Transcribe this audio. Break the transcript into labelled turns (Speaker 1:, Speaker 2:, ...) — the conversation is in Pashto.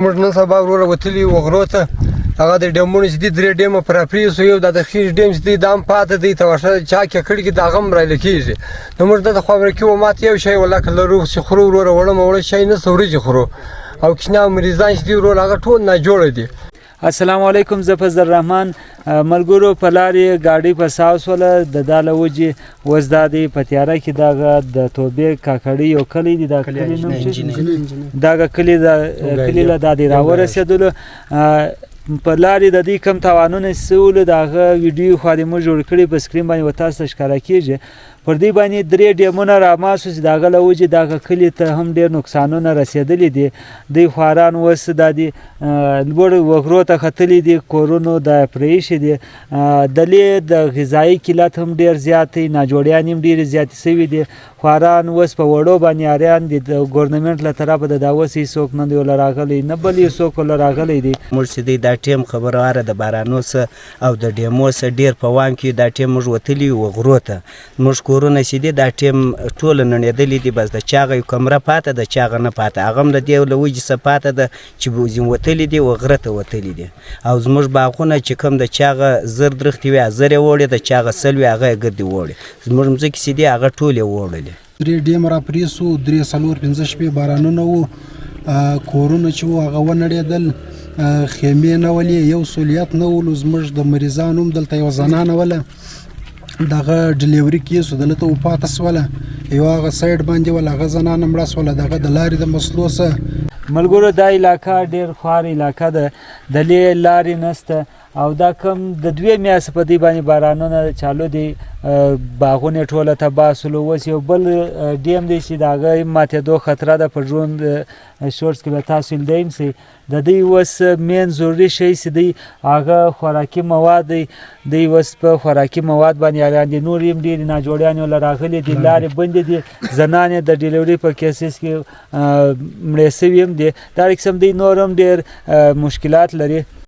Speaker 1: موږ نن سبا وروره وتلي یو غرو ته هغه د ډیمونو چې دي 3 ډیمه پراپري سو یو د خیش ډیم چې دی دام پاته دی ته ورشه چا کې کړي کې دا غم را لکېږي نو موږ د خبره کې و مات یو شی ولا کله روغ چې خورو وروره وړه شي نه سوري خورو او کښنا مریضان چې دی وروره هغه ټول نه جوړ دي.
Speaker 2: السلام علیکم زه فضل الرحمن ملګرو په لارې ګاډي په ساوس ولا د داله وجې وزدادي په تیاره کې دغه د توبې کاکړي یو کلی دی دا کلی نوم چې دغه کلی له دادی راورسېدلو په لارې د دې کم تاوانونه سول دغه ویډیو خو دې موږ جوړ کړی په سکرین باندې وتا ته ښکارا کیږي پر دې باندې 3 ډیمونه را ماسوس دغه لوجه دغه کلی ته هم ډیر نقصانونه رسیدلې دي د خواران وس د دې لوړ وغرو ته خطلې دي کورونو د پریش دي دلې د غذایی قلت هم ډیر زیاتې ناجوړیان هم ډیر زیات سوي دي خواران وس په وړو باندې اړیان دي د ګورنمنت له طرفه د داوسی څوک نه دی راغلی نه بلې څوک راغلی دي
Speaker 3: مرشدي دا ټیم خبره د بارانو او د ډیمو ډیر په وان کې دا ټیم موږ وتلی وغرو ته موږ کورونه چې دي دا ټیم ټول نړېدلې دي بس د چاغه یو کمره پاته د چاغه نه پاته هغه هم د دې له وجې څه پاته ده چې بوزیم وتلي دي وغره ته وتلي دي او زموږ باغونه چې کوم د چاغه زر درختې وي زر یې وړې د چاغه سل وي هغه یې ګردې وړې زموږ مځکې چې دي هغه ټول یې وړلې
Speaker 4: 3 ډیم را پرې سو 3 څلور 15 شپې بارانونه وو کورونه چې وو هغه ونړېدل خیمې نه ولې یو سهولیت نه ولو زموږ د مریضانو هم دلته یوه زنانه وله دغه ډلیوري کیسو دلته وفاته سوله یو هغه سایډ باندې وله هغه زنانه مړه سوله دغه د لارې د مسلو څه
Speaker 2: ملګرو دا علاقه ډیر خوار علاقه ده دلې لارې نسته او دا کم د 2 میاشتې په دې باندې بارانونه چالو دي باغونه ټوله تباه سولو اوس یو بل ډیم دی چې د هغه ماتېدو خطره ده په ژوند شورټس کې به تاسو لیدئ د دوی اوس مین ضروري شی چې دی هغه خوراکي مواد دی دوی اوس په خوراکي مواد باندې اړیان دي نور هم ډېرې ناجوړیانې ورله راغلي دي لارې بندې دي زنانې د ډیلیوري په کیسز کې مړې سوي هم دي دا قسم دی نور هم ډېر مشکلات لري